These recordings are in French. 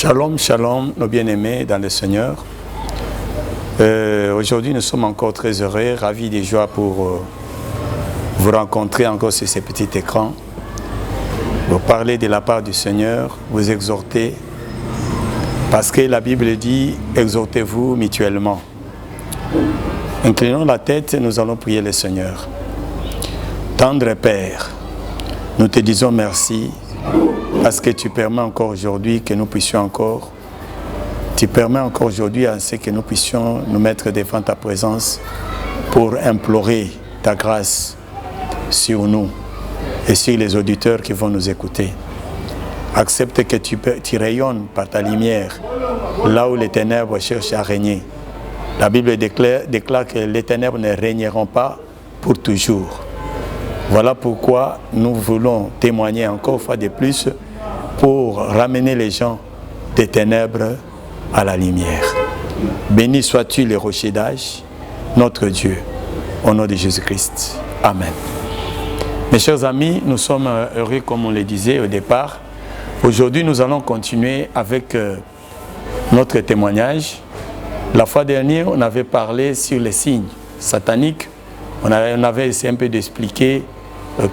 Shalom, shalom, nos bien-aimés dans le Seigneur. Aujourd'hui, nous sommes encore très heureux, ravis de joie pour vous rencontrer encore sur ces petits écrans. Vous parler de la part du Seigneur, vous exhorter, parce que la Bible dit « Exhortez-vous mutuellement ». Inclinons la tête, nous allons prier le Seigneur. Tendre Père, nous te disons merci parce que tu permets encore aujourd'hui que nous puissions encore, tu permets encore aujourd'hui à ce que nous puissions nous mettre devant ta présence pour implorer ta grâce sur nous et sur les auditeurs qui vont nous écouter. Accepte que tu rayonnes par ta lumière là où les ténèbres cherchent à régner. La Bible déclare que les ténèbres ne régneront pas pour toujours. Voilà pourquoi nous voulons témoigner encore une fois de plus pour ramener les gens des ténèbres à la lumière. Béni sois-tu le rocher d'âge, notre Dieu, au nom de Jésus-Christ. Amen. Mes chers amis, nous sommes heureux comme on le disait au départ. Aujourd'hui, nous allons continuer avec notre témoignage. La fois dernière, on avait parlé sur les signes sataniques. On avait essayé un peu d'expliquer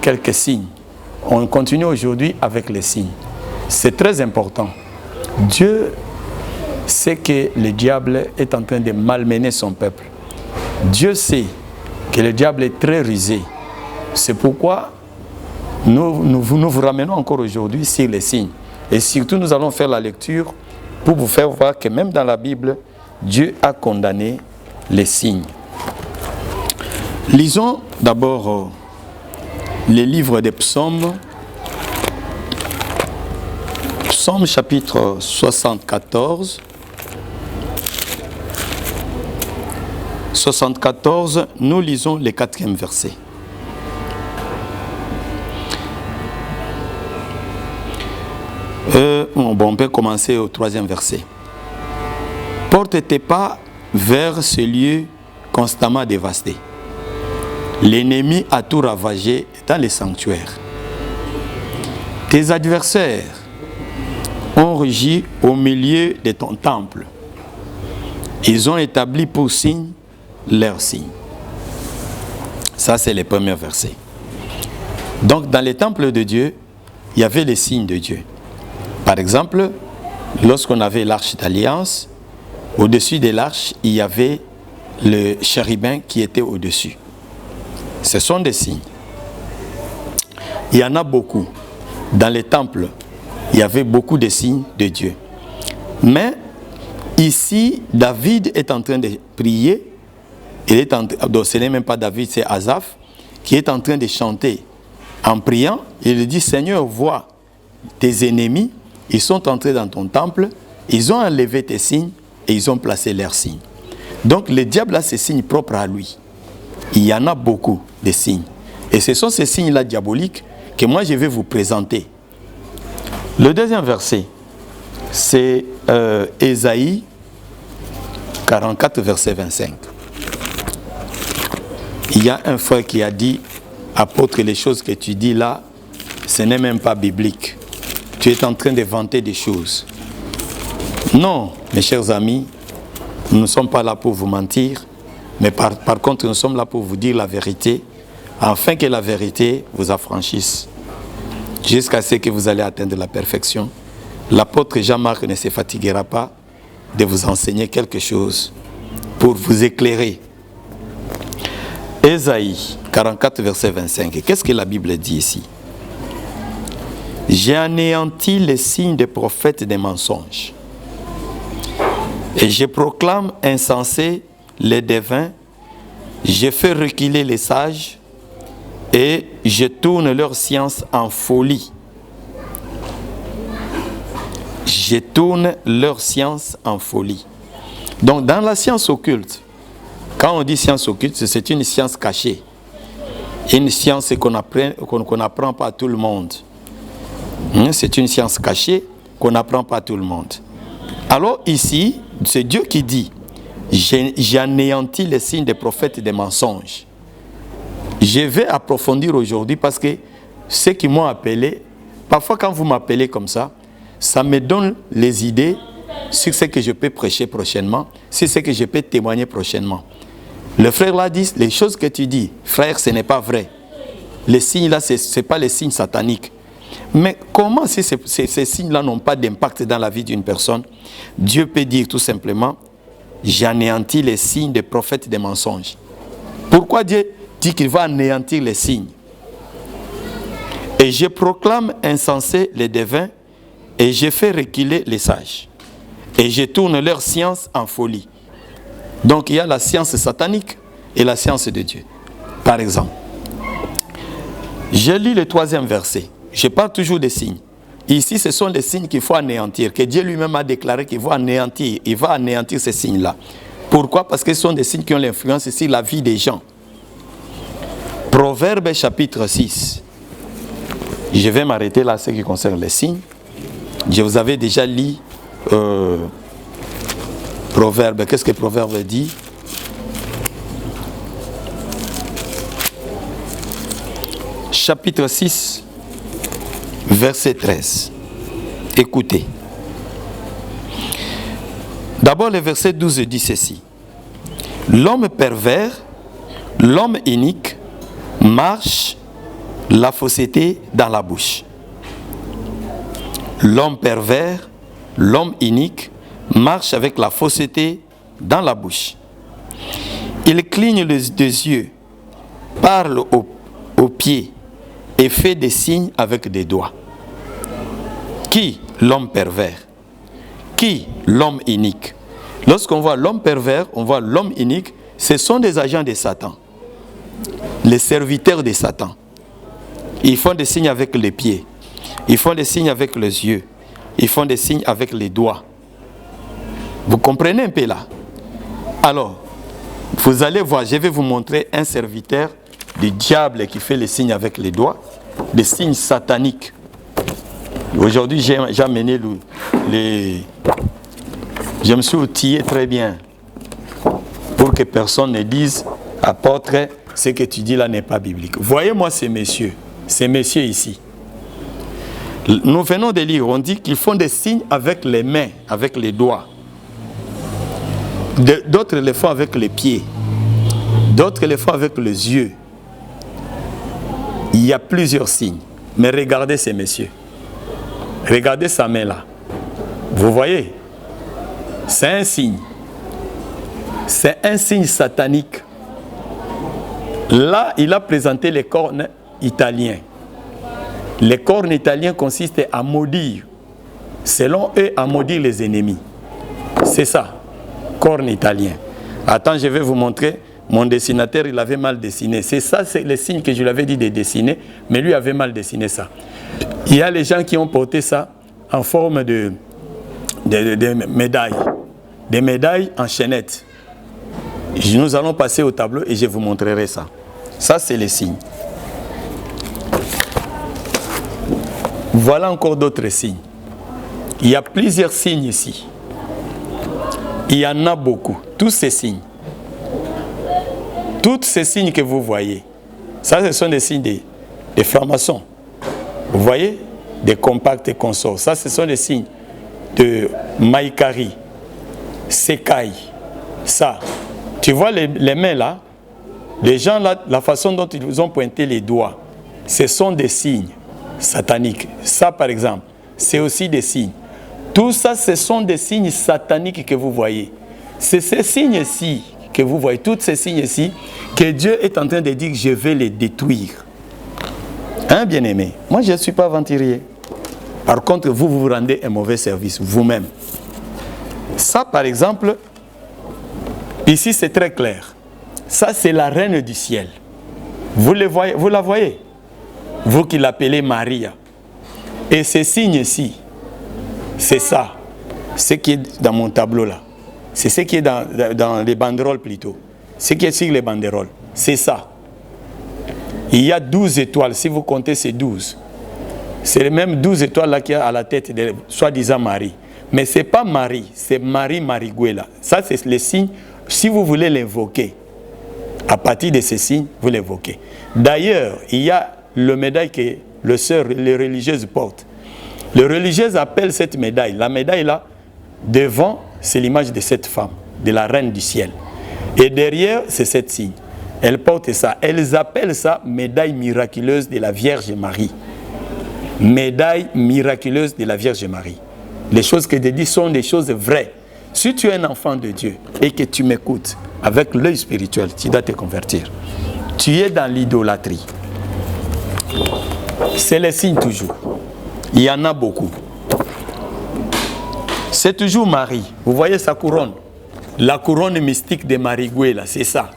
quelques signes. On continue aujourd'hui avec les signes. C'est très important. Dieu sait que le diable est en train de malmener son peuple. Dieu sait que le diable est très rusé. C'est pourquoi nous vous ramenons encore aujourd'hui sur les signes. Et surtout, nous allons faire la lecture pour vous faire voir que même dans la Bible, Dieu a condamné les signes. Lisons d'abord les livres des psaumes. Psaume chapitre 74. 74, nous lisons le 4e verset. On peut commencer au 3e verset. Porte tes pas vers ce lieu constamment dévasté. L'ennemi a tout ravagé dans les sanctuaires. Tes adversaires ont rugi au milieu de ton temple. Ils ont établi pour signe leur signe. Ça, c'est le premier verset. Donc, dans les temples de Dieu, il y avait les signes de Dieu. Par exemple, lorsqu'on avait l'arche d'alliance, au-dessus de l'arche, il y avait le chérubin qui était au-dessus. Ce sont des signes. Il y en a beaucoup. Dans les temples, il y avait beaucoup de signes de Dieu. Mais ici, David est en train de prier. Ce n'est même pas David, c'est Asaph qui est en train de chanter. En priant, il dit, Seigneur, vois tes ennemis, ils sont entrés dans ton temple, ils ont enlevé tes signes et ils ont placé leurs signes. Donc le diable a ses signes propres à lui. Il y en a beaucoup de signes. Et ce sont ces signes-là diaboliques que moi je vais vous présenter. Le deuxième verset, c'est Ésaïe 44, verset 25. Il y a un frère qui a dit, apôtre, les choses que tu dis là, ce n'est même pas biblique. Tu es en train de vanter des choses. Non, mes chers amis, nous ne sommes pas là pour vous mentir, mais par contre, nous sommes là pour vous dire la vérité, afin que la vérité vous affranchisse, jusqu'à ce que vous allez atteindre la perfection. L'apôtre Jean-Marc ne se fatiguera pas de vous enseigner quelque chose pour vous éclairer. Ésaïe 44, verset 25. Qu'est-ce que la Bible dit ici? J'ai anéanti les signes des prophètes des mensonges. Et je proclame insensés les devins, je fais reculer les sages et je tourne leur science en folie. Je tourne leur science en folie. Donc dans la science occulte, quand on dit science occulte, c'est une science cachée. Une science qu'on n'apprend pas à tout le monde. C'est une science cachée qu'on n'apprend pas à tout le monde. Alors ici, c'est Dieu qui dit, j'ai anéanti les signes des prophètes des mensonges. Je vais approfondir aujourd'hui parce que ceux qui m'ont appelé, parfois quand vous m'appelez comme ça, Ça me donne les idées sur ce que je peux prêcher prochainement, sur ce que je peux témoigner prochainement. Le frère là dit, les choses que tu dis, frère, ce n'est pas vrai. Les signes là, ce n'est pas les signes sataniques. Mais comment si ces signes-là n'ont pas d'impact dans la vie d'une personne? Dieu peut dire tout simplement, j'anéantis les signes des prophètes des mensonges. Pourquoi Dieu dit qu'il va anéantir les signes? Et je proclame insensés les devins, et je fais reculer les sages. Et je tourne leur science en folie. Donc il y a la science satanique et la science de Dieu. Par exemple, je lis le 3e verset. Je parle toujours des signes. Ici, ce sont les signes qu'il faut anéantir, que Dieu lui-même a déclaré qu'il va anéantir. Il va anéantir ces signes-là. Pourquoi? Parce que ce sont des signes qui ont l'influence sur la vie des gens. Proverbe chapitre 6. Je vais m'arrêter là, ce qui concerne les signes. Je vous avais déjà lu Proverbe. Qu'est-ce que Proverbe dit? Chapitre 6, verset 13. Écoutez. D'abord, le verset 12 dit ceci. L'homme pervers, l'homme inique, marche la fausseté dans la bouche. L'homme pervers, l'homme inique, marche avec la fausseté dans la bouche. Il cligne les yeux, parle aux pieds et fait des signes avec des doigts. Qui? L'homme pervers. Qui? L'homme inique. Lorsqu'on voit l'homme pervers, on voit l'homme inique, ce sont des agents de Satan. Les serviteurs de Satan. Ils font des signes avec les pieds. Ils font des signes avec les yeux. Ils font des signes avec les doigts. Vous comprenez un peu là? Alors, vous allez voir, je vais vous montrer un serviteur du diable qui fait les signes avec les doigts, des signes sataniques. Aujourd'hui, j'ai amené je me suis outillé très bien pour que personne ne dise, apôtre, ce que tu dis là n'est pas biblique. Voyez-moi ces messieurs ici. Nous venons de lire, on dit qu'ils font des signes avec les mains, avec les doigts. D'autres les font avec les pieds. D'autres les font avec les yeux. Il y a plusieurs signes. Mais regardez ces messieurs. Regardez sa main là. Vous voyez? C'est un signe. C'est un signe satanique. Là, il a présenté les cornes italiens. Les cornes italiens consistent à maudire, selon eux, à maudire les ennemis. C'est ça, cornes italiens. Attends, je vais vous montrer. Mon dessinateur, il avait mal dessiné. C'est ça, c'est le signe que je lui avais dit de dessiner, mais lui avait mal dessiné ça. Il y a les gens qui ont porté ça en forme de médailles. Des médailles en chaînette. Nous allons passer au tableau et je vous montrerai ça. Ça, c'est les signes. Voilà encore d'autres signes. Il y a plusieurs signes ici. Il y en a beaucoup. Tous ces signes. Tous ces signes que vous voyez. Ça, ce sont des signes des francs-maçons. Vous voyez? Des compacts et consorts. Ça, ce sont des signes de Maïkari, Sekai. Ça. Tu vois les mains là? Les gens là, la façon dont ils vous ont pointé les doigts, ce sont des signes sataniques. Ça, par exemple, c'est aussi des signes. Tout ça, ce sont des signes sataniques que vous voyez. C'est ces signes-ci que vous voyez, tous ces signes-ci, que Dieu est en train de dire que je vais les détruire. Hein, bien-aimé? Moi, je ne suis pas aventurier. Par contre, vous rendez un mauvais service, vous-même. Ça, par exemple, ici, c'est très clair. Ça, c'est la reine du ciel. Vous la voyez? Vous qui l'appelez Maria. Et ces signes-ci, c'est ça. Ce qui est dans mon tableau là. C'est ce qui est dans les banderoles plutôt. Ce qui est sur les banderoles. C'est ça. Il y a 12 étoiles. Si vous comptez, c'est 12. C'est les mêmes 12 étoiles là qu'il y a à la tête de soi-disant Marie. Mais ce n'est pas Marie, c'est Marie Mariguela. Ça, c'est les signes. Si vous voulez l'invoquer, à partir de ces signes, vous l'évoquez. D'ailleurs, il y a le médaille que les religieuses portent. Les religieuses appellent cette médaille. La médaille là, devant, c'est l'image de cette femme, de la reine du ciel. Et derrière, c'est cette signe. Elles portent ça. Elles appellent ça médaille miraculeuse de la Vierge Marie. Médaille miraculeuse de la Vierge Marie. Les choses que je dis sont des choses vraies. Si tu es un enfant de Dieu et que tu m'écoutes avec l'œil spirituel, tu dois te convertir. Tu es dans l'idolâtrie. C'est les signes toujours. Il y en a beaucoup. C'est toujours Marie. Vous voyez sa couronne. La couronne mystique de Marie Goué, c'est ça.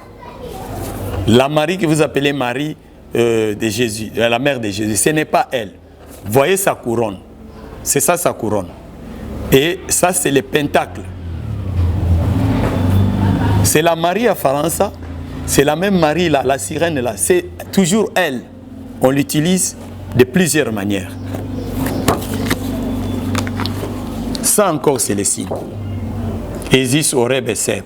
La Marie que vous appelez Marie de Jésus, la mère de Jésus, ce n'est pas elle. Vous voyez sa couronne. C'est ça sa couronne. Et ça, c'est le pentacle. C'est la Marie à France. C'est la même Marie là, la sirène là. C'est toujours elle. On l'utilise de plusieurs manières. Ça encore, c'est les signes. Isis, Oreb et Seb.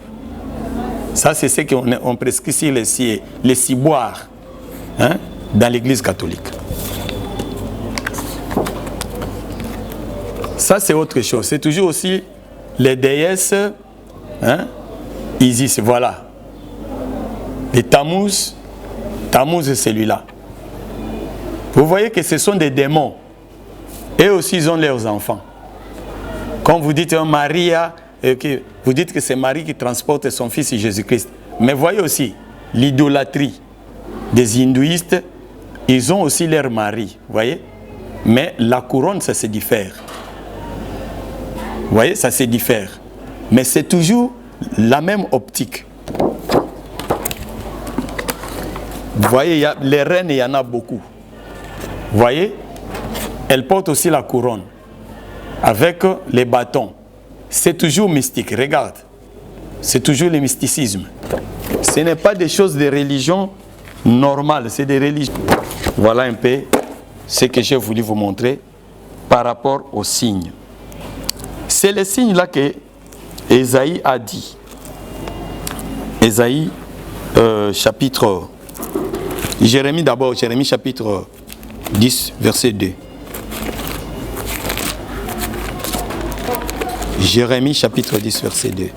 Ça, c'est ce qu'on prescrit sur les ciboires dans l'église catholique. Ça, c'est autre chose. C'est toujours aussi les déesses, Isis, voilà. Les Tammuz, Tammuz, c'est celui-là. Vous voyez que ce sont des démons. Et aussi, ils ont leurs enfants. Quand vous dites Maria, vous dites que c'est Marie qui transporte son fils Jésus-Christ. Mais voyez aussi, l'idolâtrie des hindouistes, ils ont aussi leur mari, voyez. Mais la couronne, ça se diffère. Vous voyez, ça se diffère. Mais c'est toujours la même optique. Vous voyez, les reines, il y en a beaucoup. Vous voyez, elles portent aussi la couronne avec les bâtons. C'est toujours mystique, regarde. C'est toujours le mysticisme. Ce n'est pas des choses de religion normale, c'est des religions. Voilà un peu ce que j'ai voulu vous montrer par rapport aux signes. C'est les signes là que Ésaïe a dit. Ésaïe chapitre... Jérémie d'abord, Jérémie chapitre 10, verset 2. Jérémie chapitre 10, verset 2.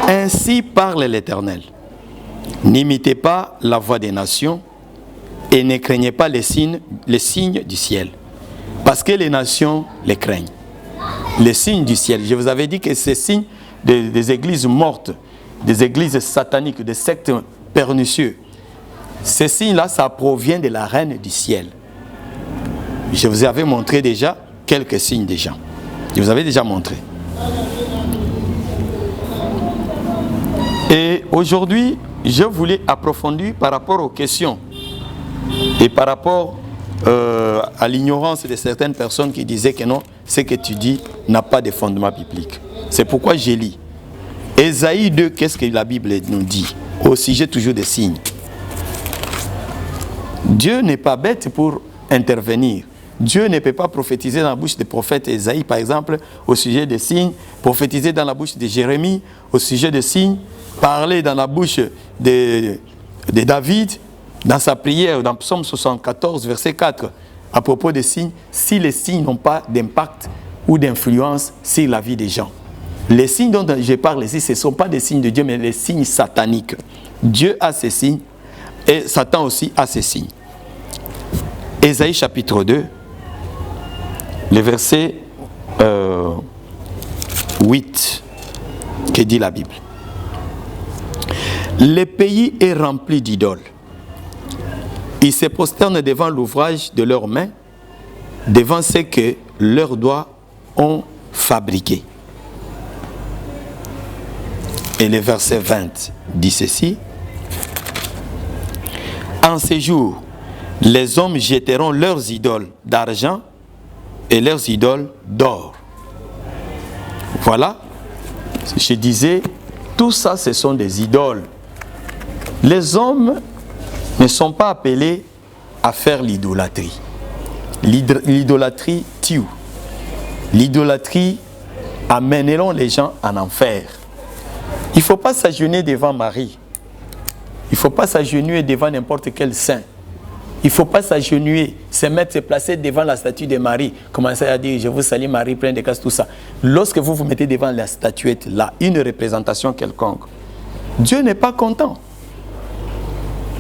Ainsi parle l'Éternel. N'imitez pas la voix des nations et ne craignez pas les signes du ciel. Parce que les nations les craignent. Les signes du ciel. Je vous avais dit que ces signes des églises mortes, des églises sataniques, des sectes pernicieux, ces signes-là, ça provient de la reine du ciel. Je vous avais montré déjà quelques signes déjà. Je vous avais déjà montré. Et aujourd'hui, je voulais approfondir par rapport aux questions et par rapport à l'ignorance de certaines personnes qui disaient que non, ce que tu dis n'a pas de fondement biblique. C'est pourquoi je lis. Ésaïe 2, qu'est-ce que la Bible nous dit au sujet toujours des signes? Dieu n'est pas bête pour intervenir. Dieu ne peut pas prophétiser dans la bouche des prophètes Ésaïe, par exemple, au sujet des signes, prophétiser dans la bouche de Jérémie, au sujet des signes, parler dans la bouche de David, dans sa prière, dans Psaume 74, verset 4, à propos des signes, si les signes n'ont pas d'impact ou d'influence sur la vie des gens. Les signes dont je parle ici, ce ne sont pas des signes de Dieu, mais les signes sataniques. Dieu a ses signes et Satan aussi a ses signes. Ésaïe chapitre 2, le verset 8, que dit la Bible. Le pays est rempli d'idoles. Ils se prosternent devant l'ouvrage de leurs mains, devant ce que leurs doigts ont fabriqué. Et le verset 20 dit ceci. En ces jours, les hommes jetteront leurs idoles d'argent et leurs idoles d'or. Voilà. Je disais, tout ça, ce sont des idoles. Les hommes ne sont pas appelés à faire l'idolâtrie. L'idolâtrie tue. L'idolâtrie amèneront les gens en enfer. Il ne faut pas s'agenouiller devant Marie. Il ne faut pas s'agenouiller devant n'importe quel saint. Il ne faut pas s'agenouiller, se placer devant la statue de Marie, commencer à dire « Je vous salue Marie, pleine de grâce », tout ça. Lorsque vous vous mettez devant la statuette, là, une représentation quelconque, Dieu n'est pas content.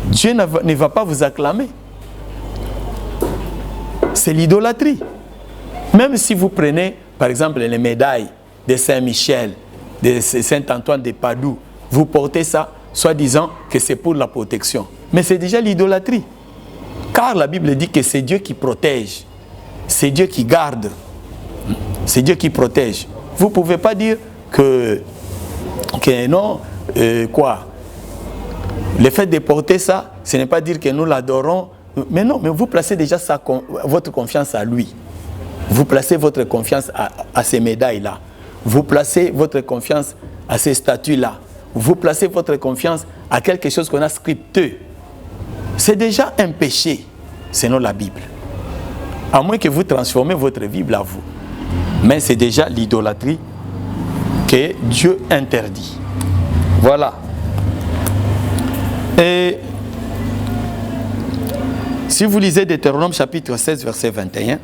Dieu ne va pas vous acclamer. C'est l'idolâtrie. Même si vous prenez, par exemple, les médailles de Saint-Michel, de Saint-Antoine de Padoue, vous portez ça, soi-disant que c'est pour la protection. Mais c'est déjà l'idolâtrie. Car la Bible dit que c'est Dieu qui protège, c'est Dieu qui garde, c'est Dieu qui protège. Vous ne pouvez pas dire que non, quoi. Le fait de porter ça, ce n'est pas dire que nous l'adorons, mais non, mais vous placez déjà votre confiance à lui. Vous placez votre confiance à ces médailles-là. Vous placez votre confiance à ces statues-là. Vous placez votre confiance à quelque chose qu'on a scripté. C'est déjà un péché, selon la Bible. À moins que vous transformez votre Bible à vous. Mais c'est déjà l'idolâtrie que Dieu interdit. Voilà. Et si vous lisez Deutéronome chapitre 16, verset 21,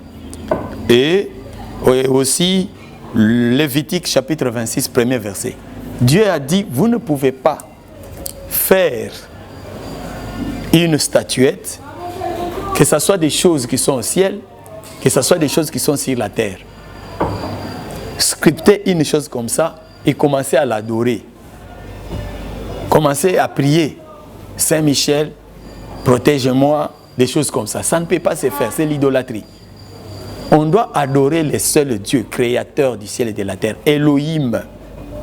et aussi Lévitique chapitre 26, premier verset, Dieu a dit, vous ne pouvez pas faire une statuette, que ce soit des choses qui sont au ciel, que ce soit des choses qui sont sur la terre. Scripter une chose comme ça et commencer à l'adorer. Commencer à prier. Saint-Michel, protège-moi, des choses comme ça. Ça ne peut pas se faire, c'est l'idolâtrie. On doit adorer le seul Dieu, créateur du ciel et de la terre. Elohim,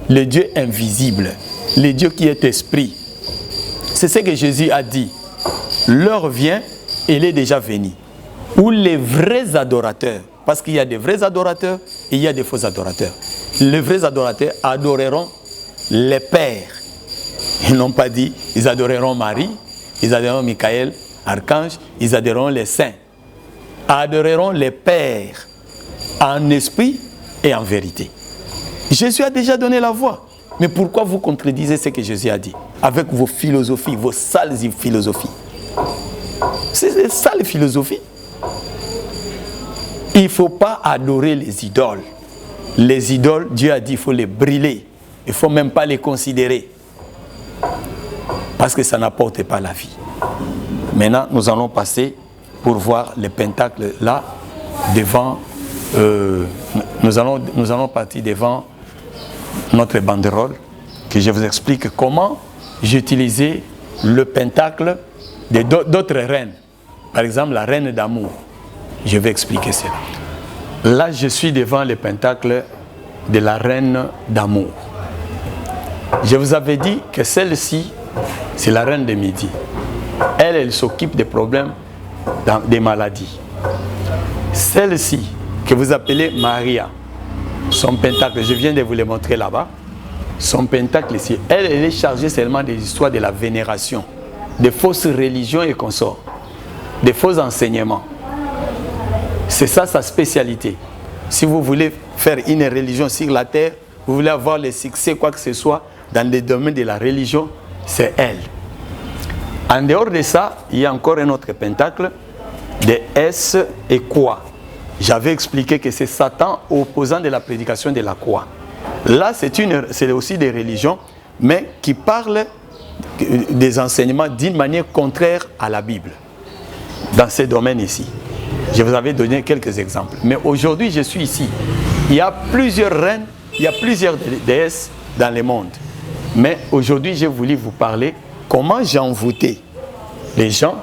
le Dieu invisible, le Dieu qui est esprit. C'est ce que Jésus a dit. L'heure vient, il est déjà venu. Où les vrais adorateurs, parce qu'il y a des vrais adorateurs et il y a des faux adorateurs. Les vrais adorateurs adoreront les pères. Ils n'ont pas dit, ils adoreront Marie, ils adoreront Michael, archange, ils adoreront les saints. Adoreront les pères en esprit et en vérité. Jésus a déjà donné la voie. Mais pourquoi vous contredisez ce que Jésus a dit? Avec vos philosophies, vos sales philosophies. C'est des sales philosophies. Il ne faut pas adorer les idoles. Les idoles, Dieu a dit, il faut les brûler. Il ne faut même pas les considérer. Parce que ça n'apporte pas la vie. Maintenant, nous allons passer pour voir les pentacles là, devant. Nous allons partir devant notre banderole, que je vous explique comment j'utilisais le pentacle d'autres reines. Par exemple, la reine d'amour. Je vais expliquer cela. Là, je suis devant le pentacle de la reine d'amour. Je vous avais dit que celle-ci, c'est la reine de midi. Elle s'occupe des problèmes, des maladies. Celle-ci, que vous appelez Maria, son pentacle, je viens de vous le montrer là-bas, son pentacle ici, elle est chargée seulement des histoires de la vénération, des fausses religions et consorts, des faux enseignements. C'est ça sa spécialité. Si vous voulez faire une religion sur la terre, vous voulez avoir le succès, quoi que ce soit, dans le domaine de la religion, c'est elle. En dehors de ça, il y a encore un autre pentacle de S et quoi. J'avais expliqué que c'est Satan opposant de la prédication de la croix. Là, c'est aussi des religions, mais qui parlent des enseignements d'une manière contraire à la Bible. Dans ces domaines ici. Je vous avais donné quelques exemples. Mais aujourd'hui, je suis ici. Il y a plusieurs reines, il y a plusieurs déesses dans le monde. Mais aujourd'hui, j'ai voulu vous parler comment j'ai envoûté les gens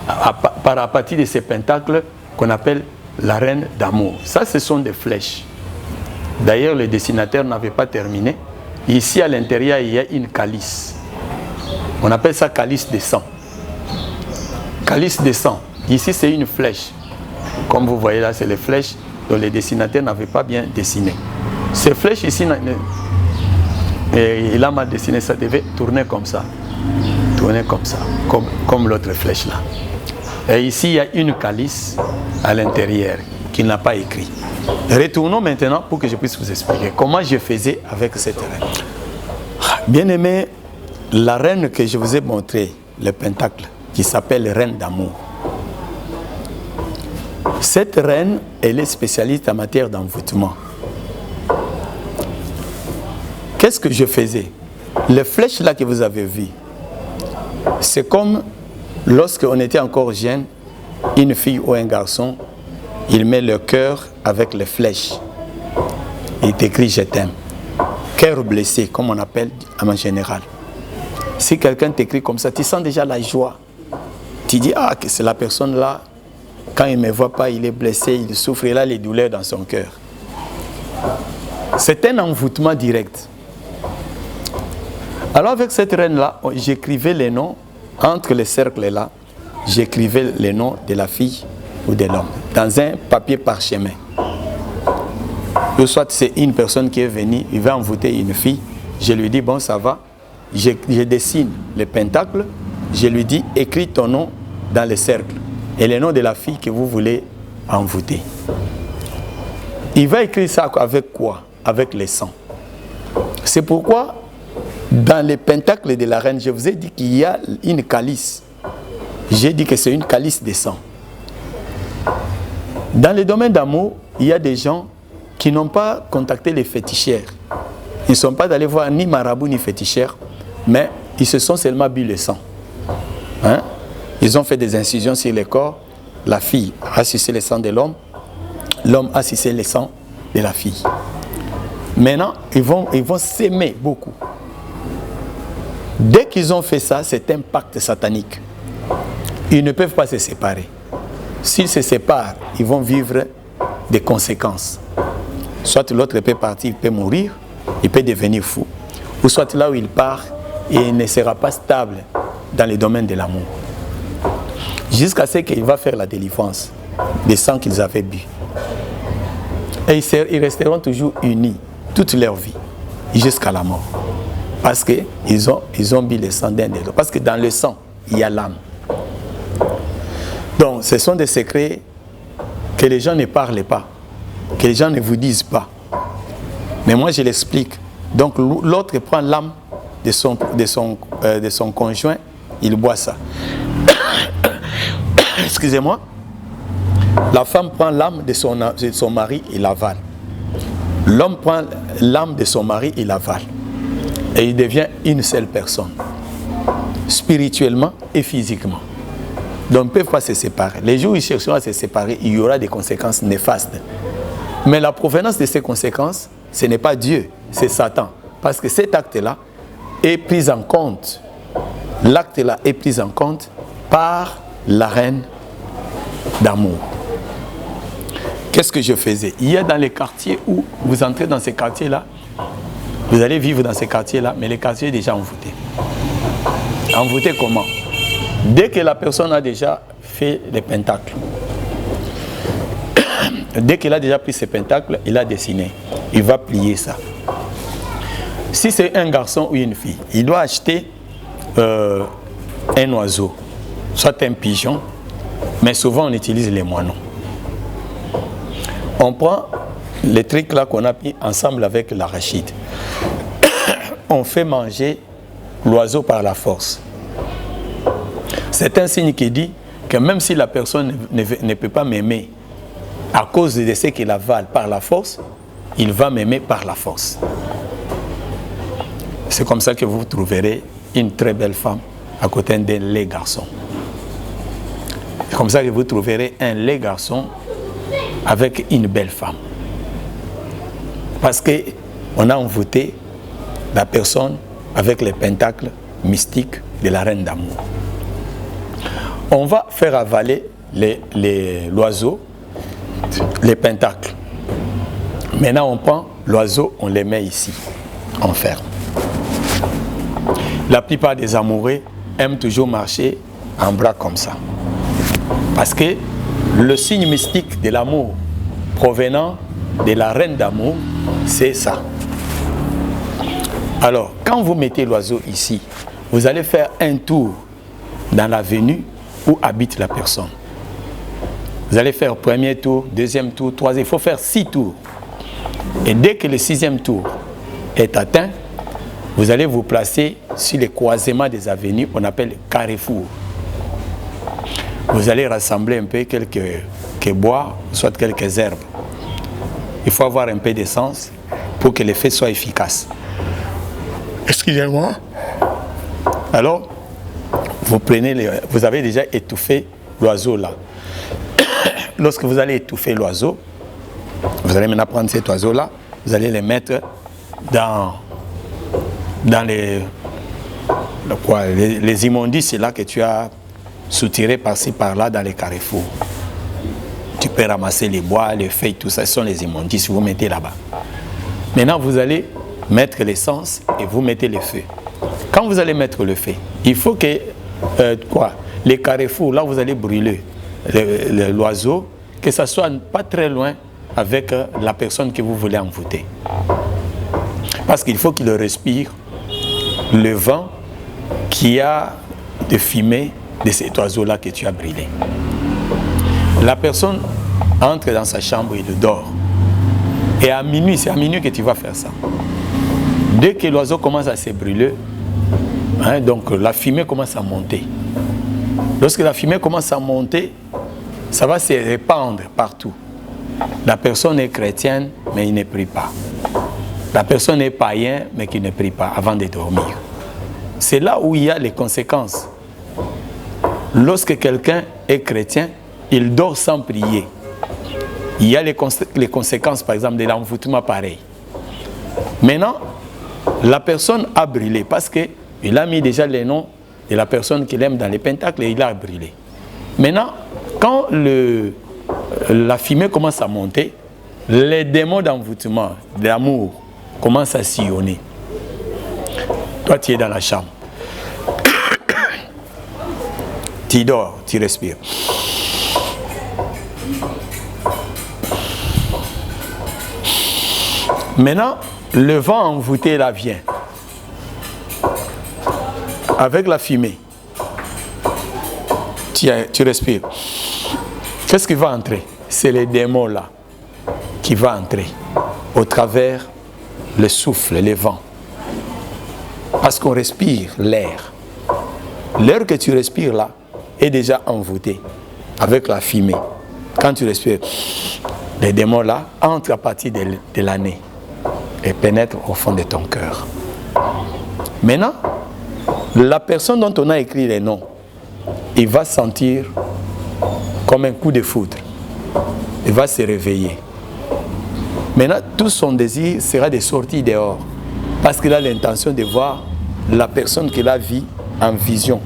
à partir de ces pentacles qu'on appelle la reine d'amour. Ça, ce sont des flèches. D'ailleurs, le dessinateur n'avait pas terminé. Ici, à l'intérieur, il y a une calice. On appelle ça calice de sang. Calice de sang. Ici, c'est une flèche. Comme vous voyez là, c'est les flèches dont le dessinateur n'avait pas bien dessiné. Ces flèches ici, il a mal dessiné, ça devait tourner comme ça. Tourner comme ça, comme l'autre flèche là. Et ici, il y a une calice à l'intérieur qu'il n'a pas écrit. Retournons maintenant pour que je puisse vous expliquer comment je faisais avec cette reine. Bien-aimés, la reine que je vous ai montrée, le pentacle, qui s'appelle reine d'amour. Cette reine, elle est spécialiste en matière d'envoûtement. Qu'est-ce que je faisais? Les flèches là que vous avez vues, c'est comme lorsqu'on était encore jeune, une fille ou un garçon, il met le cœur avec les flèches. Il t'écrit « je t'aime ». Cœur blessé, comme on appelle en général. Si quelqu'un t'écrit comme ça, tu sens déjà la joie. Tu dis, ah, que c'est la personne là, quand il ne me voit pas, il est blessé, il souffre, il a les douleurs dans son cœur. C'est un envoûtement direct. Alors avec cette reine-là, j'écrivais les noms, entre les cercles là, j'écrivais les noms de la fille ou de l'homme, dans un papier parchemin. Ou soit c'est une personne qui est venue, il va envoûter une fille, je lui dis, bon ça va, je dessine le pentacle, je lui dis, écris ton nom dans le cercle, et le nom de la fille que vous voulez envoûter. Il va écrire ça avec quoi? Avec le sang. C'est pourquoi, dans les pentacles de la reine, je vous ai dit qu'il y a une calice. J'ai dit que c'est une calice de sang. Dans le domaine d'amour, il y a des gens qui n'ont pas contacté les féticheurs. Ils ne sont pas allés voir ni marabout ni féticheurs, mais ils se sont seulement bu le sang. Hein? Ils ont fait des incisions sur le corps. La fille a sucé le sang de l'homme. L'homme a sucé le sang de la fille. Maintenant, ils vont s'aimer beaucoup. Dès qu'ils ont fait ça, c'est un pacte satanique. Ils ne peuvent pas se séparer. S'ils se séparent, ils vont vivre des conséquences. Soit l'autre peut partir, il peut mourir, il peut devenir fou. Ou soit là où il part, il ne sera pas stable dans le domaine de l'amour. Jusqu'à ce qu'il va faire la délivrance des sangs qu'ils avaient bu. Et ils resteront toujours unis toute leur vie, jusqu'à la mort. Parce qu'ils ont bu le sang d'un de l'autre. Parce que dans le sang, il y a l'âme. Donc, ce sont des secrets que les gens ne parlent pas, que les gens ne vous disent pas. Mais moi, je l'explique. Donc, l'autre prend l'âme de son conjoint, il boit ça. Excusez-moi. La femme prend l'âme de son mari, il l'avale. L'homme prend l'âme de son mari, il l'avale. Et il devient une seule personne, spirituellement et physiquement. Donc, ils ne peuvent pas se séparer. Les jours où ils chercheront à se séparer, il y aura des conséquences néfastes. Mais la provenance de ces conséquences, ce n'est pas Dieu, c'est Satan. Parce que cet acte-là est pris en compte. L'acte-là est pris en compte par la reine d'amour. Qu'est-ce que je faisais? Il y a dans les quartiers où vous entrez dans ces quartiers-là, vous allez vivre dans ces quartiers-là, mais les quartiers sont déjà envoûtés. Envoûtés comment? Dès que la personne a déjà fait les pentacles, dès qu'il a déjà pris ses pentacles, il a dessiné. Il va plier ça. Si c'est un garçon ou une fille, il doit acheter un oiseau, soit un pigeon, mais souvent on utilise les moineaux. On prend les trucs là qu'on a mis ensemble avec l'arachide. On fait manger l'oiseau par la force. C'est un signe qui dit que même si la personne ne peut pas m'aimer à cause de ce qu'il avale par la force, il va m'aimer par la force. C'est comme ça que vous trouverez une très belle femme à côté d'un laid garçon. C'est comme ça que vous trouverez un laid garçon avec une belle femme. Parce qu'on a envoûté la personne avec les pentacles mystiques de la reine d'amour. On va faire avaler l'oiseau, les pentacles. Maintenant, on prend l'oiseau, on les met ici, on ferme. La plupart des amoureux aiment toujours marcher en bras comme ça. Parce que le signe mystique de l'amour provenant de la reine d'amour, c'est ça. Alors, quand vous mettez l'oiseau ici, vous allez faire un tour dans l'avenue où habite la personne. Vous allez faire premier tour, deuxième tour, troisième. Il faut faire 6 tours. Et dès que le 6e tour est atteint, Vous allez vous placer sur les croisements des avenues, on appelle carrefour. Vous allez rassembler un peu quelques bois, soit quelques herbes. Il faut avoir un peu d'essence pour que l'effet soit efficace. Excusez-moi. Alors, vous avez déjà étouffé l'oiseau là. Lorsque vous allez étouffer l'oiseau, vous allez maintenant prendre cet oiseau là, vous allez le mettre dans les immondices là que tu as soutirés par-ci par-là dans les carrefours. Tu peux ramasser les bois, les feuilles, tout ça, ce sont les immondices, vous mettez là-bas. Maintenant, vous allez mettre l'essence et vous mettez le feu. Quand vous allez mettre le feu, il faut que les carrefours, là vous allez brûler l'oiseau, que ça soit pas très loin avec la personne que vous voulez envoûter. Parce qu'il faut qu'il respire le vent qui a de fumée de cet oiseau-là que tu as brûlé. La personne entre dans sa chambre et dort. Et à minuit, c'est à minuit que tu vas faire ça. Dès que l'oiseau commence à se brûler, donc la fumée commence à monter. Lorsque la fumée commence à monter, ça va se répandre partout. La personne est chrétienne, mais il ne prie pas. La personne est païen, mais qui ne prie pas avant de dormir. C'est là où il y a les conséquences. Lorsque quelqu'un est chrétien, il dort sans prier. Il y a les conséquences, par exemple, de l'envoûtement pareil. Maintenant, la personne a brûlé parce qu'il a mis déjà les noms de la personne qu'il aime dans les pentacles et il a brûlé. Maintenant, quand la fumée commence à monter, les démons d'envoûtement, d'amour, commencent à sillonner. Toi, tu es dans la chambre. Tu dors, tu respires. Maintenant, le vent envoûté là vient. Avec la fumée. Tu respires. Qu'est-ce qui va entrer? C'est les démons là qui vont entrer au travers le souffle, les vents. Parce qu'on respire l'air. L'air que tu respires là est déjà envoûté avec la fumée. Quand tu respires, les démons là entrent à partir de l'année et pénètrent au fond de ton cœur. Maintenant, la personne dont on a écrit les noms, il va sentir comme un coup de foudre. Il va se réveiller. Maintenant, tout son désir sera de sortir dehors. Parce qu'il a l'intention de voir la personne qu'il a vue en vision.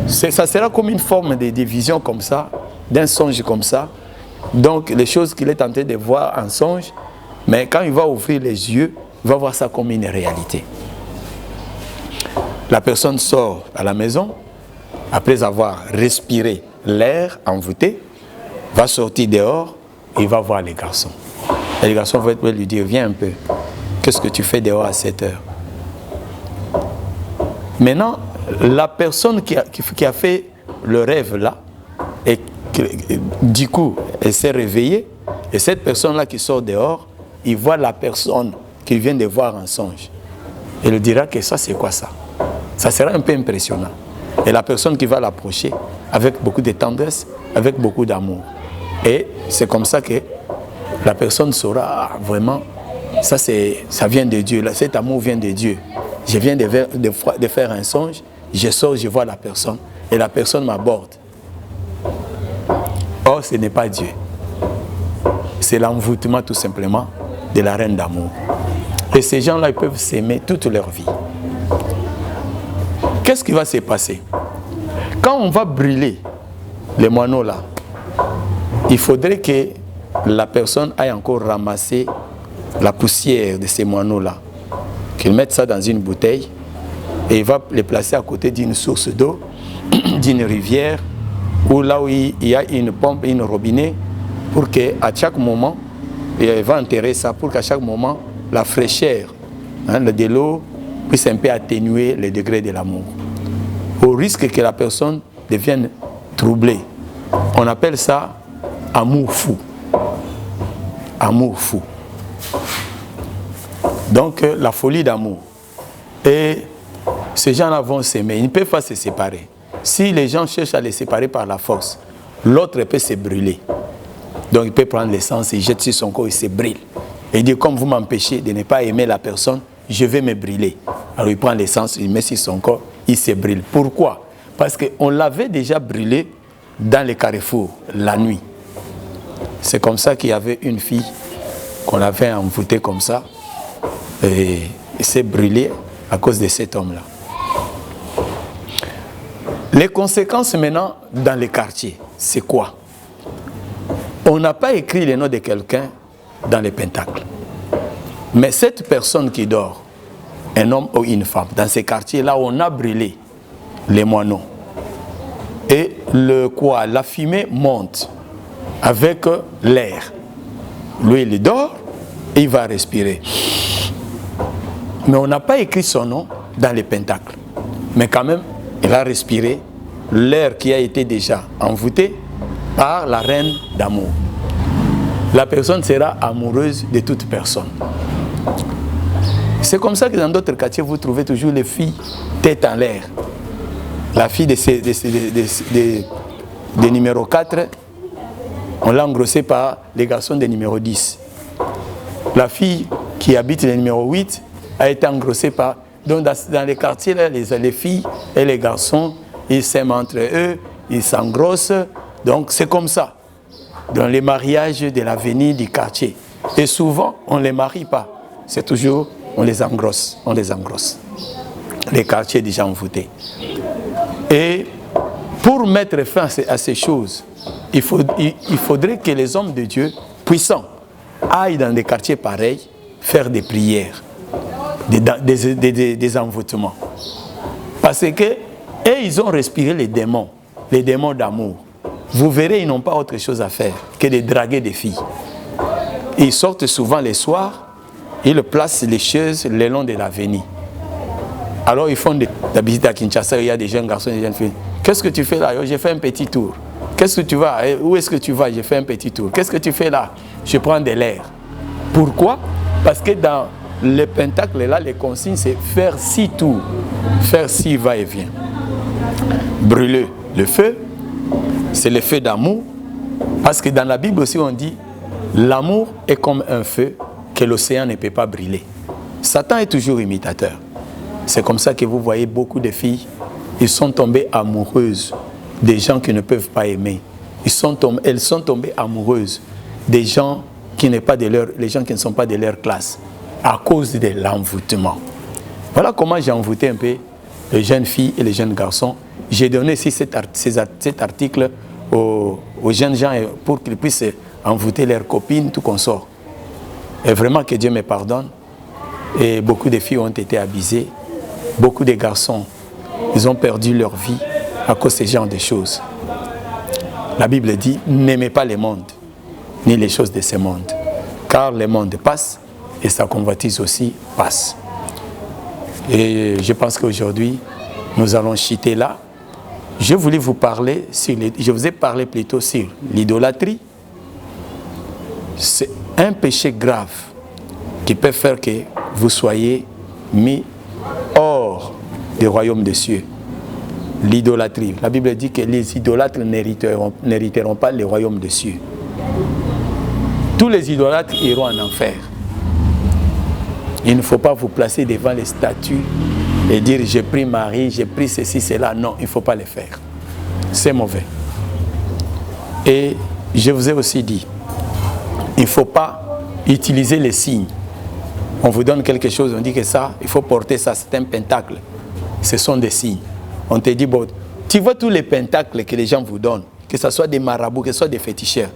Ça sera comme une forme de vision comme ça, d'un songe comme ça. Donc, les choses qu'il est tenté de voir en songe, mais quand il va ouvrir les yeux, il va voir ça comme une réalité. La personne sort à la maison, après avoir respiré l'air envoûté, va sortir dehors et il va voir les garçons. Et les garçons vont lui dire, viens un peu, qu'est-ce que tu fais dehors à 7 heures? Maintenant, la personne qui a fait le rêve là, et du coup, elle s'est réveillée, et cette personne-là qui sort dehors, il voit la personne qu'il vient de voir en songe. Il lui dira que ça, c'est quoi ça? Ça sera un peu impressionnant. Et la personne qui va l'approcher avec beaucoup de tendresse, avec beaucoup d'amour. Et c'est comme ça que la personne saura vraiment, ça vient de Dieu, cet amour vient de Dieu. Je viens de faire un songe, je sors, je vois la personne, et la personne m'aborde. Or, ce n'est pas Dieu. C'est l'envoûtement tout simplement de la reine d'amour. Et ces gens-là, ils peuvent s'aimer toute leur vie. Qu'est-ce qui va se passer? Quand on va brûler les moineaux là, il faudrait que la personne aille encore ramasser la poussière de ces moineaux là, qu'il mette ça dans une bouteille et il va les placer à côté d'une source d'eau, d'une rivière, ou là où il y a une pompe, une robinet, pour qu'à chaque moment, il va enterrer ça, pour qu'à chaque moment, la fraîcheur de l'eau puisse un peu atténuer le degré de l'amour. Au risque que la personne devienne troublée. On appelle ça amour fou. Amour fou. Donc la folie d'amour. Et ces gens-là vont s'aimer. Ils ne peuvent pas se séparer. Si les gens cherchent à les séparer par la force, l'autre peut se brûler. Donc il peut prendre l'essence, il jette sur son corps, il se brûle. Et il dit, comme vous m'empêchez de ne pas aimer la personne, je vais me brûler. Alors il prend l'essence, il met sur son corps, il se brûle. Pourquoi? Parce qu'on l'avait déjà brûlé dans les carrefours, la nuit. C'est comme ça qu'il y avait une fille qu'on avait envoûtée comme ça. Et il s'est brûlé à cause de cet homme-là. Les conséquences maintenant dans les quartiers, c'est quoi? On n'a pas écrit le nom de quelqu'un dans les pentacles. Mais cette personne qui dort, un homme ou une femme, dans ces quartiers-là, on a brûlé les moineaux. Et la fumée monte avec l'air. Lui, il dort et il va respirer. Mais on n'a pas écrit son nom dans les pentacles. Mais quand même, il a respiré l'air qui a été déjà envoûté par la reine d'amour. La personne sera amoureuse de toute personne. C'est comme ça que dans d'autres quartiers, vous trouvez toujours les filles tête en l'air. La fille de numéro 4, on l'a engrossée par les garçons de numéro 10. La fille qui habite le numéro 8 a été engrossée par... Donc dans les quartiers, là, les filles et les garçons, ils s'aiment entre eux, ils s'engrossent. Donc c'est comme ça. Dans les mariages de l'avenir du quartier. Et souvent, on ne les marie pas. C'est toujours, on les engrosse. On les engrosse. Les quartiers déjà envoûtés. Et pour mettre fin à ces choses, il faudrait que les hommes de Dieu, puissants, aillent dans des quartiers pareils, faire des prières, des envoûtements. Parce que, et ils ont respiré les démons d'amour. Vous verrez, ils n'ont pas autre chose à faire que de draguer des filles. Ils sortent souvent les soirs, ils placent les chaises le long de l'avenue. Alors ils font la visite à Kinshasa, il y a des jeunes garçons et des jeunes filles. Qu'est-ce que tu fais là? J'ai fait un petit tour. Qu'est-ce que tu vas? Où est-ce que tu vas? J'ai fait un petit tour. Qu'est-ce que tu fais là? Je prends de l'air. Pourquoi? Parce que dans le pentacle là, les consignes, c'est faire 6 tours. Faire 6 va-et-vient. Brûler le feu, c'est le feu d'amour. Parce que dans la Bible aussi, on dit l'amour est comme un feu que l'océan ne peut pas brûler. Satan est toujours imitateur. C'est comme ça que vous voyez beaucoup de filles, ils sont tombées amoureuses des gens qui ne peuvent pas aimer. Elles sont tombées amoureuses des gens qui ne sont pas de leur classe à cause de l'envoûtement. Voilà comment j'ai envoûté un peu les jeunes filles et les jeunes garçons. J'ai donné ici cet article aux jeunes gens pour qu'ils puissent envoûter leurs copines, tout consort. Et vraiment que Dieu me pardonne. Et beaucoup de filles ont été abusées. Beaucoup de garçons, ils ont perdu leur vie à cause de ce genre de choses. La Bible dit, n'aimez pas le monde, ni les choses de ce monde. Car le monde passe et sa convoitise aussi passe. Et je pense qu'aujourd'hui, nous allons chuter là. Je voulais vous parler, je vous ai parlé plutôt sur l'idolâtrie. C'est un péché grave qui peut faire que vous soyez mis hors du royaume des cieux. L'idolâtrie. La Bible dit que les idolâtres n'hériteront pas le royaume des cieux. Tous les idolâtres iront en enfer. Il ne faut pas vous placer devant les statues et dire j'ai pris Marie, j'ai pris ceci, cela. Non, il ne faut pas le faire. C'est mauvais. Et je vous ai aussi dit, il ne faut pas utiliser les signes. On vous donne quelque chose, on dit que ça, il faut porter ça, c'est un pentacle. Ce sont des signes. On te dit, bon, tu vois tous les pentacles que les gens vous donnent, que ce soit des marabouts, que ce soit des féticheurs.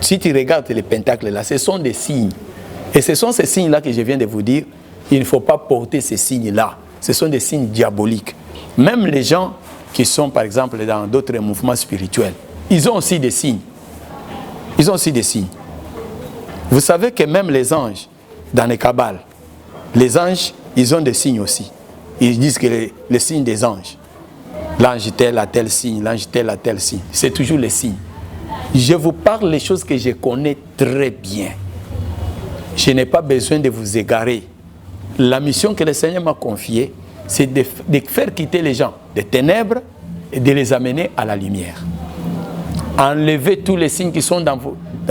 Si tu regardes les pentacles là, ce sont des signes. Et ce sont ces signes-là que je viens de vous dire, il ne faut pas porter ces signes-là. Ce sont des signes diaboliques. Même les gens qui sont, par exemple, dans d'autres mouvements spirituels, ils ont aussi des signes. Ils ont aussi des signes. Vous savez que même les anges, dans les kabbales, les anges, ils ont des signes aussi. Ils disent que les signes des anges, l'ange tel a tel signe, l'ange tel a tel signe. C'est toujours les signes. Je vous parle des choses que je connais très bien. Je n'ai pas besoin de vous égarer la mission que le Seigneur m'a confiée, c'est de faire quitter les gens des ténèbres et de les amener à la lumière. Enlevez tous les signes qui sont dans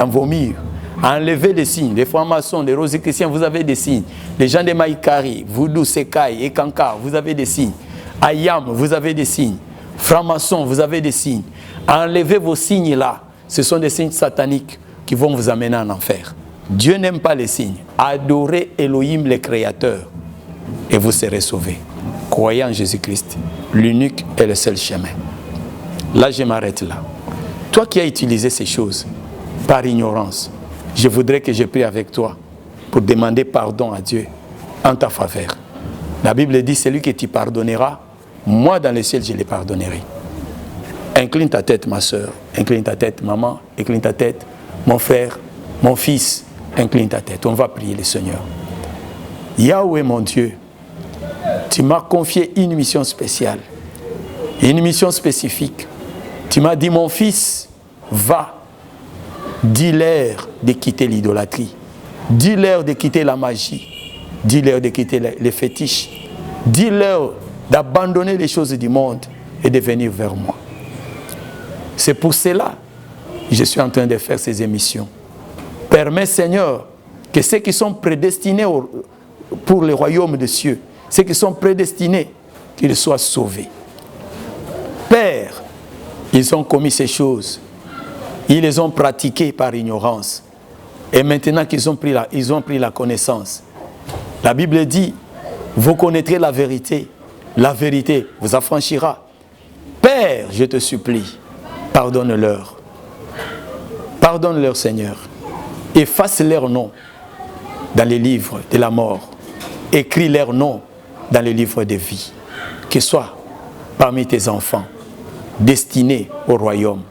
vos murs. Enlevez les signes. Les francs-maçons, les rosicruciens, vous avez des signes. Les gens de Maïkari, Voodoo, Sekai et Kankar, vous avez des signes. Ayam, vous avez des signes. Francs-maçons, vous avez des signes. Enlevez vos signes là. Ce sont des signes sataniques qui vont vous amener en enfer. Dieu n'aime pas les signes. Adorez Elohim, le Créateur, et vous serez sauvés. Croyez en Jésus-Christ, l'unique et le seul chemin. Là, je m'arrête là. Toi qui as utilisé ces choses par ignorance, je voudrais que je prie avec toi pour demander pardon à Dieu en ta faveur. La Bible dit, celui que tu pardonneras, moi dans le ciel, je les pardonnerai. Incline ta tête, ma soeur. Incline ta tête, maman. Incline ta tête, mon frère, mon fils. Incline ta tête. On va prier le Seigneur. Yahweh, mon Dieu, tu m'as confié une mission spéciale, une mission spécifique. Tu m'as dit, mon fils, va, dis-leur de quitter l'idolâtrie, dis-leur de quitter la magie, dis-leur de quitter les fétiches, dis-leur d'abandonner les choses du monde et de venir vers moi. C'est pour cela que je suis en train de faire ces émissions. Permets, Seigneur, que ceux qui sont prédestinés pour le royaume des cieux, ceux qui sont prédestinés, qu'ils soient sauvés. Père, ils ont commis ces choses. Ils les ont pratiquées par ignorance. Et maintenant qu'ils ont pris la connaissance, la Bible dit, vous connaîtrez la vérité vous affranchira. Père, je te supplie, pardonne-leur. Pardonne-leur, Seigneur. Efface leur nom dans les livres de la mort. Écris leur nom dans les livres de vie. Qu'ils soient parmi tes enfants, destinés au royaume.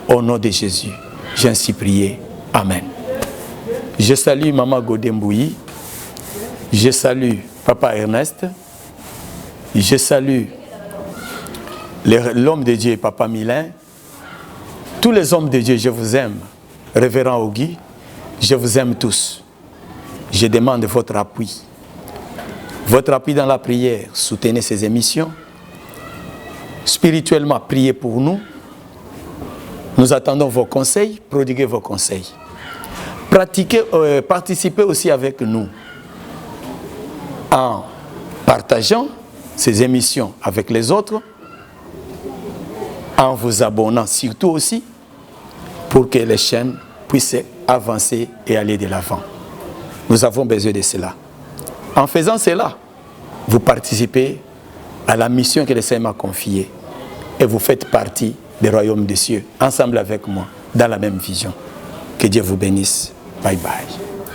Au nom de Jésus, j'ai ainsi prié. Amen. Je salue Maman Godembouyi. Je salue Papa Ernest. Je salue l'homme de Dieu, Papa Milin. Tous les hommes de Dieu, je vous aime. Révérend Ogui, je vous aime tous. Je demande votre appui. Votre appui dans la prière. Soutenez ces émissions. Spirituellement, priez pour nous. Nous attendons vos conseils. Prodiguez vos conseils. Participez aussi avec nous en partageant ces émissions avec les autres, en vous abonnant surtout aussi, pour que les chaînes puissent avancer et aller de l'avant. Nous avons besoin de cela. En faisant cela, vous participez à la mission que le Seigneur m'a confiée et vous faites partie des royaumes des cieux, ensemble avec moi, dans la même vision. Que Dieu vous bénisse. Bye bye.